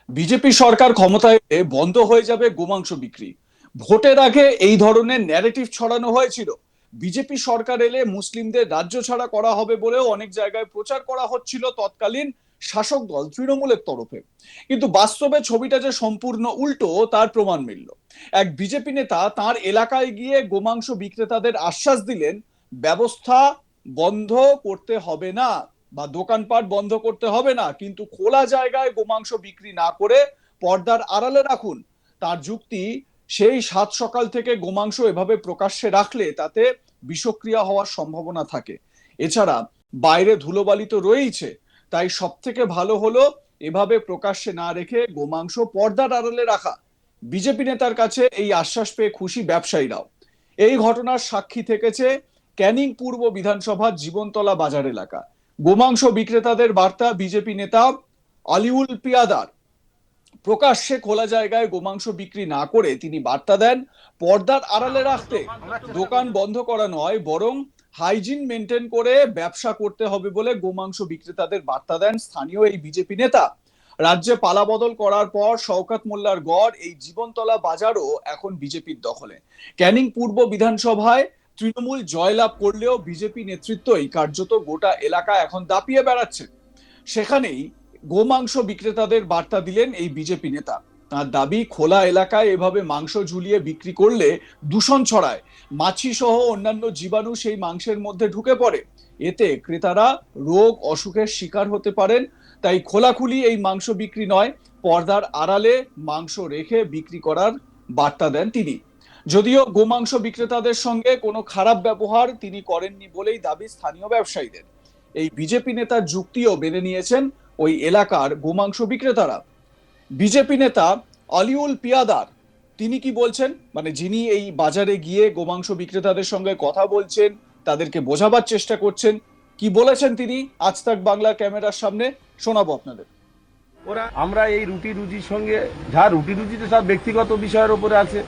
BJP সরকার ক্ষমতায় এলে বন্ধ হয়ে যাবে গোমাংস বিক্রি। ভোটের আগে এই ধরনের ন্যারেটিভ ছড়ানো হয়েছিল। বিজেপি সরকার এলে মুসলিমদের রাজ্য ছাড়া করা হবে বলেও অনেক জায়গায় প্রচার করা হচ্ছিল তৎকালীন শাসক দল তৃণমূলের তরফে। কিন্তু বাস্তবে ছবিটা যে সম্পূর্ণ উল্টো তার প্রমাণ মিলল। এক বিজেপি নেতা তার এলাকায় গিয়ে গোমাংস বিক্রেতাদের আশ্বাস দিলেন, ব্যবস্থা বন্ধ করতে হবে না বা দোকানপাট বন্ধ করতে হবে না, কিন্তু খোলা জায়গায় গোমাংস বিক্রি না করে পর্দার আড়ালে রাখুন। তার যুক্তি, সেই সাত সকাল থেকে গোমাংস এভাবে প্রকাশ্যে রাখলে তাতে বিষক্রিয়া হওয়ার সম্ভাবনা থাকে। এছাড়া বাইরে ধুলোবালি তো রয়েইছে, তাই সব থেকে ভালো হলো এভাবে প্রকাশ্যে না রেখে গোমাংস পর্দার আড়ালে রাখা। বিজেপি নেতার কাছে এই আশ্বাস পেয়ে খুশি ব্যবসায়ীরাও। এই ঘটনার সাক্ষী থেকেছে ক্যানিং পূর্ব বিধানসভার জীবনতলা বাজার এলাকা। গোমাংস বিক্রেতাদের বার্তা বিজেপি নেতা আলিউল পিয়াদার। প্রকাশ্যে খোলা জায়গায় গোমাংস বিক্রি না করে তিনি বার্তা দেন, পর্দার আড়ালে রাখতে, দোকান বন্ধ করা নয় বরং হাইজিন মেনটেন করে ব্যবসা করতে হবে বলে গোমাংস বিক্রেতাদের বার্তা দেন স্থানীয় এই বিজেপি নেতা। রাজ্যে পালাবদল করার পর শওকত মোল্লার গড় এই জীবনতলা বাজারও এখন বিজেপির দখলে। ক্যানিং পূর্ব বিধানসভায় তৃণমূল জয়লাভ করলেও বিজেপি নেতৃত্বই কার্যত গোটা এলাকা এখন দাপিয়ে বেড়াচ্ছে। সেখানেই গোমাংস বিক্রেতাদের বার্তা দিলেন এই বিজেপি নেতা। তার দাবি, খোলা এলাকায় এভাবে মাংস ঝুলিয়ে বিক্রি করলে দূষণ ছড়ায়, মাছি সহ অন্যান্য জীবাণু সেই মাংসের মধ্যে ঢুকে পড়ে, এতে ক্রেতারা রোগ অসুখের শিকার হতে পারেন। তাই খোলাখুলি এই মাংস বিক্রি নয়, পর্দার আড়ালে মাংস রেখে বিক্রি করার বার্তা দেন তিনি। যদিও গোমাংস বিক্রেতাদের সঙ্গে কোনো খারাপ ব্যবহার তিনি করেননি বলেই দাবি স্থানীয় ব্যবসায়ীদের। এই বিজেপি নেতার যুক্তিও মেনে নিয়েছেন ওই এলাকার গোমাংস বিক্রেতারা। বিজেপি নেতা আলিউল পিয়াদার তিনি কি বলছেন, মানে যিনি এই বাজারে গিয়ে গোমাংস বিক্রেতাদের সঙ্গে কথা বলছেন, তাদেরকে বোঝাবার চেষ্টা করছেন, কি বলেছেন তিনি আজ তাক বাংলা ক্যামেরার সামনে শোনাবো আপনাদের। আমরা এই রুটি রুজির সঙ্গে, যা রুটি রুজিতে সব ব্যক্তিগত বিষয়ের উপরে আছে,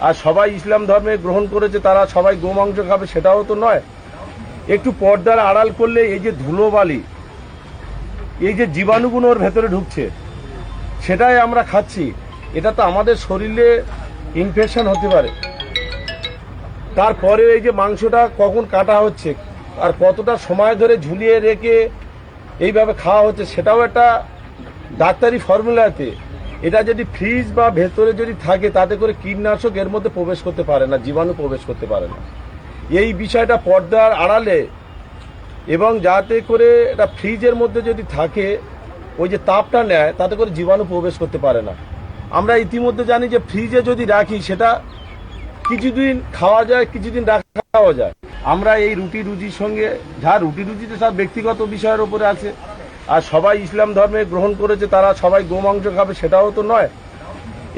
আর সবাই ইসলাম ধর্মে গ্রহণ করেছে, তারা সবাই গোমাংস খাবে সেটাও তো নয়। একটু পর্দার আড়াল করলে এই যে ধুলোবালি, এই যে জীবাণুগুলো ওর ভেতরে ঢুকছে, সেটাই আমরা খাচ্ছি, এটা তো আমাদের শরীরে ইনফেকশন হতে পারে। তারপরে এই যে মাংসটা কখন কাটা হচ্ছে আর কতটা সময় ধরে ঝুলিয়ে রেখে এইভাবে খাওয়া হচ্ছে, সেটাও একটা ডাক্তারি ফর্মুলাতে। এটা যদি ফ্রিজ বা ভেতরে যদি থাকে, তাতে করে কীটনাশক এর মধ্যে প্রবেশ করতে পারে না, জীবাণু প্রবেশ করতে পারে না। এই বিষয়টা পর্দার আড়ালে, এবং যাতে করে এটা ফ্রিজের মধ্যে যদি থাকে, ওই যে তাপটা নেয়, তাতে করে জীবাণু প্রবেশ করতে পারে না। আমরা ইতিমধ্যে জানি যে ফ্রিজে যদি রাখি সেটা কিছুদিন খাওয়া যায়, কিছুদিন রাখাও যায়। আমরা এই রুটি রুজির সঙ্গে, যা রুটি রুজিতে সব ব্যক্তিগত বিষয়ের উপরে আছে, আর সবাই ইসলাম ধর্মে গ্রহণ করেছে, তারা সবাই গোমাংস খাবে সেটাও তো নয়।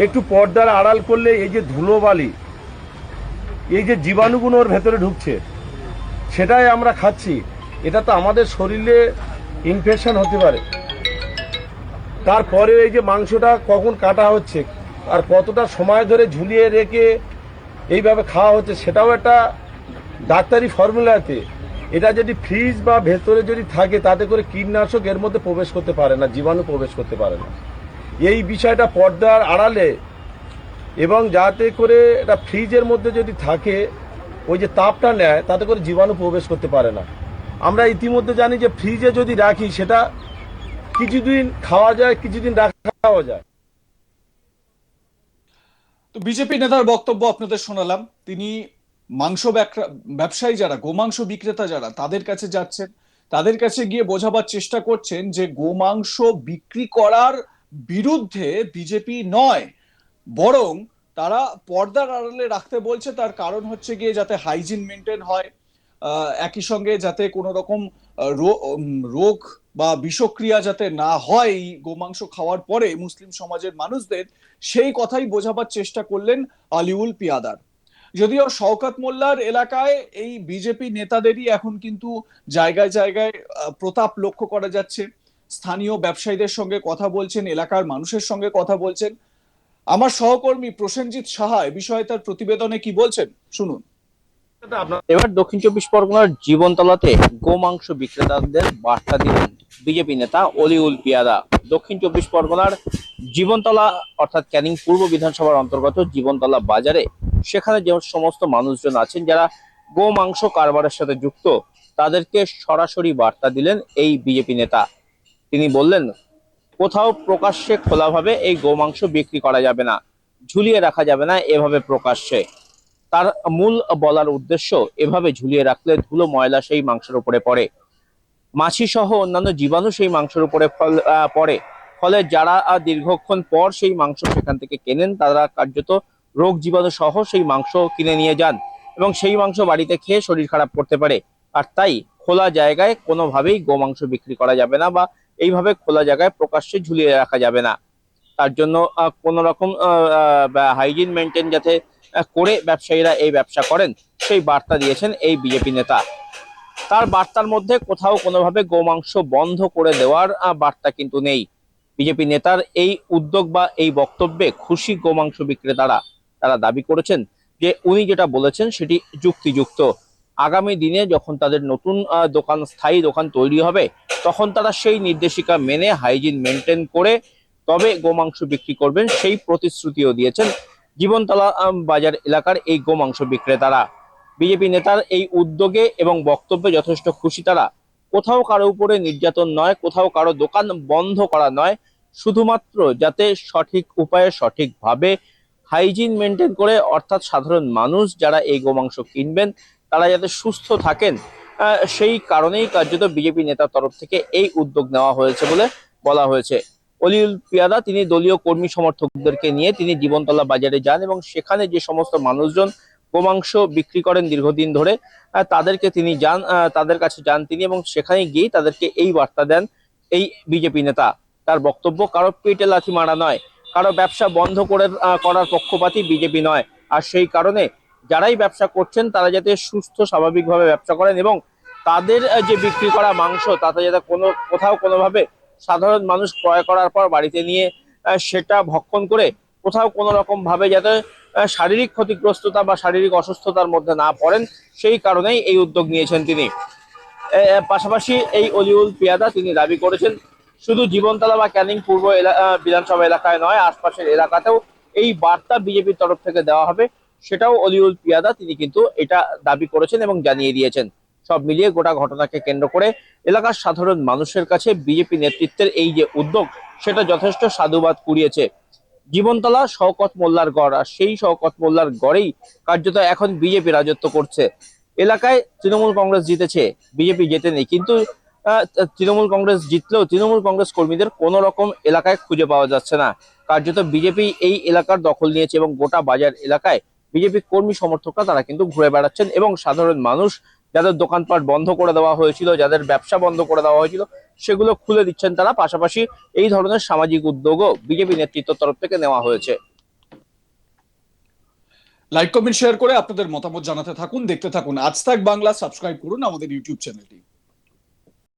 একটু পর্দার আড়াল করলে এই যে ধুলোবালি, এই যে জীবাণুগুলো ওর ভেতরে ঢুকছে, সেটাই আমরা খাচ্ছি, এটা তো আমাদের শরীরে ইনফেকশন হতে পারে। তারপরে এই যে মাংসটা কখন কাটা হচ্ছে আর কতটা সময় ধরে ঝুলিয়ে রেখে এইভাবে খাওয়া হচ্ছে, সেটাও একটা ডাক্তারি ফর্মুলাতে। এটা যদি ফ্রিজ বা ভেতরে যদি থাকে, তাতে করে কীটনাশক এর মধ্যে প্রবেশ করতে পারে না, জীবাণু প্রবেশ করতে পারে না। এই বিষয়টা পর্দার আড়ালে, এবং যাতে করে এটা ফ্রিজের মধ্যে যদি থাকে, ওই যে তাপটা নেয়, তাতে করে জীবাণু প্রবেশ করতে পারে না। আমরা ইতিমধ্যে জানি যে ফ্রিজে যদি রাখি সেটা কিছুদিন খাওয়া যায়, কিছুদিন রাখাও যায়। তো বিজেপি নেতার বক্তব্য আপনাদের শোনালাম। তিনি মাংস ব্যবসায়ী যারা, গোমাংস বিক্রেতা যারা, তাদের কাছে যাচ্ছেন, তাদের কাছে গিয়ে বোঝাবার চেষ্টা করছেন যে গোমাংস বিক্রি করার বিরুদ্ধে বিজেপি নয়, বরং তারা পর্দার আড়ালে রাখতে বলছে। তার কারণ হচ্ছে গিয়ে যাতে হাইজিন মেনটেন হয়, একই সঙ্গে যাতে কোনো রকম রোগ বা বিষক্রিয়া যাতে না হয় এই গোমাংস খাওয়ার পরে মুসলিম সমাজের মানুষদের, সেই কথাই বোঝাবার চেষ্টা করলেন আলিউল পিয়াদার। যদিও শওকত মোল্লার এলাকায় এই বিজেপি নেতাদেরই এখন কিন্তু জায়গায় জায়গায় প্রতাপ লক্ষ্য করা যাচ্ছে। স্থানীয় ব্যবসায়ীদের সঙ্গে কথা বলছেন, এলাকার মানুষের সঙ্গে কথা বলছেন। আমার সহকর্মী প্রসেনজিৎ সাহা এ বিষয়ে তার প্রতিবেদনে কি বলছেন শুনুন। এবার দক্ষিণ চব্বিশ পরগনার জীবনতলাতে গোমাংস বিক্রেতাদের বার্তা দিলেন বিজেপি নেতা অলিউল পিয়াদা। দক্ষিণ চব্বিশ পরগনার জীবনতলা অর্থাৎ ক্যানিং পূর্ব বিধানসভার অন্তর্গত জীবনতলা বাজারে সেখানে যে সমস্ত মানুষজন আছেন যারা গোমাংস কারবারের সাথে যুক্ত, তাদেরকে সরাসরি বার্তা দিলেন এই বিজেপি নেতা। তিনি বললেন, কোথাও প্রকাশ্যে খোলাভাবে এই গোমাংস বিক্রি করা যাবে না, ঝুলিয়ে রাখা যাবে না এভাবে প্রকাশ্যে। তার মূল বলার উদ্দেশ্য, এভাবে ঝুলিয়ে রাখলে ধুলো ময়লা সেই মাংসের উপরে পড়ে, মাছি সহ অন্যান্য জীবাণু সেই মাংসের উপরে পড়ে। ফলে যারা দীর্ঘক্ষণ পর সেই মাংস সেখান থেকে কেনেন, তারা কার্যত রোগ জীবাণু সহ সেই মাংস কিনে নিয়ে যান এবং সেই মাংস বাড়িতে খেয়ে শরীর খারাপ করতে পারে। আর তাই খোলা জায়গায় কোনোভাবেই গোমাংস বিক্রি করা যাবে না বা এইভাবে খোলা জায়গায় প্রকাশ্যে ঝুলিয়ে রাখা যাবে না। তার জন্য কোনো রকম হাইজিন মেনটেন যাতে করে ব্যবসায়ীরা এই ব্যবসা করেন, সেই বার্তা দিয়েছেন এই বিজেপি নেতা। তার বার্তার মধ্যে কোথাও কোনোভাবে গোমাংস বন্ধ করে দেওয়ার বার্তা কিন্তু নেই। বিজেপি নেতার এই উদ্যোগ বা এই বক্তব্যে খুশি গোমাংস বিক্রেতারা। তারা দাবি করেছেন যে উনি যেটা বলেছেন সেটি যুক্তিযুক্ত। আগামী দিনে যখন তাদের নতুন দোকান, স্থায়ী দোকান তৈরি হবে, তখন তারা সেই নির্দেশিকা মেনে হাইজিন মেনটেন করে তবে গোমাংস বিক্রি করবেন, সেই প্রতিশ্রুতিও দিয়েছেন জীবনতলা বাজার এলাকার এই গোমাংস বিক্রেতারা। বিজেপি নেতার এই উদ্যোগে এবং বক্তব্যে যথেষ্ট খুশি তারা। কোথাও কারো উপরে নির্যাতন নয়, কোথাও কারো দোকান বন্ধ করা নয়, শুধুমাত্র যাতে সঠিক উপায়ে সঠিকভাবে হাইজিন মেনটেন করে, অর্থাৎ সাধারণ মানুষ যারা এই গোমাংস কিনবেন তারা যাতে সুস্থ থাকেন, সেই কারণেই কার্যত বিজেপি নেতার তরফ থেকে এই উদ্যোগ নেওয়া হয়েছে বলে বলা হয়েছে। অলিউল পিয়াদা তিনি দলীয় কর্মী সমর্থকদেরকে নিয়ে তিনি জীবনতলা বাজারে যান এবং সেখানে যে সমস্ত মানুষজন গোমাংস বিক্রি করেন দীর্ঘদিন ধরে, তাদেরকে তিনি তাদের কাছে যান তিনি এবং সেখানে গিয়ে তাদেরকে এই বার্তা দেন এই বিজেপি নেতা। তার বক্তব্য, কারো পেটে লাথি মারা নয়, কারো ব্যবসা বন্ধ করার পক্ষপাতী বিজেপি নয়। আর সেই কারণে যারাই ব্যবসা করছেন তারা যাতে সুস্থ স্বাভাবিকভাবে ব্যবসা করেন এবং তাদের যে বিক্রি করা মাংস তাতে যাতে কোথাও কোনোভাবে সাধারণ মানুষ ক্রয় করার পর বাড়িতে নিয়ে সেটা ভক্ষণ করে কোথাও কোনো রকম ভাবে যাতে শারীরিক ক্ষতিগ্রস্ততা বা শারীরিক অসুস্থতার মধ্যে না পড়েন, সেই কারণেই এই উদ্যোগ নিয়েছেন তিনি। পাশাপাশি এই অলিউল পিয়াদা তিনি দাবি করেছেন, শুধু জীবনতলা বা ক্যানিং পূর্ব বিধানসভা এলাকায় নয়, আশপাশের এলাকাতেও এই বার্তা বিজেপির তরফ থেকে দেওয়া হবে, সেটাও অলিউল পিয়াদা তিনি কিন্তু এটা দাবি করেছেন এবং জানিয়ে দিয়েছেন। সব মিলিয়ে গোটা ঘটনাকে কেন্দ্র করে এলাকার সাধারণ মানুষের কাছে বিজেপি নেতৃত্বের এই যে উদ্যোগ, সেটা যথেষ্ট সাধুবাদ কুড়িয়েছে। জীবনতলা শওকত মোল্লার গড়, আর সেই শওকত মোল্লার গড়েই কার্যত এখন বিজেপি রাজত্ব করছে। এলাকায় তৃণমূল কংগ্রেস জিতেছে, বিজেপি জেতেনি, কিন্তু তৃণমূল কংগ্রেস জিতলেও তৃণমূল কংগ্রেস কর্মীদের কোন রকম এলাকায় খুঁজে পাওয়া যাচ্ছে না। কার্যত বিজেপি এই এলাকার দখল নিয়েছে এবং গোটা বাজার এলাকায় বিজেপি কর্মী সমর্থকরা তারা কিন্তু ঘুরে বেড়াচ্ছেন এবং সাধারণ মানুষ যাদের দোকানপাট বন্ধ করে দেওয়া হয়েছিল, যাদের ব্যবসা বন্ধ করে দেওয়া হয়েছিল, সেগুলো খুলে দিচ্ছেন তারা। পাশাপাশি এই ধরনের সামাজিক উদ্যোগও বিজেপি নেতৃত্বের তরফ থেকে নেওয়া হয়েছে। লাইক, কমেন্ট, শেয়ার করে আপনাদের মতামত জানাতে থাকুন, দেখতে থাকুন আজ তাক বাংলা। সাবস্ক্রাইব করুন আমাদের ইউটিউব চ্যানেলটি।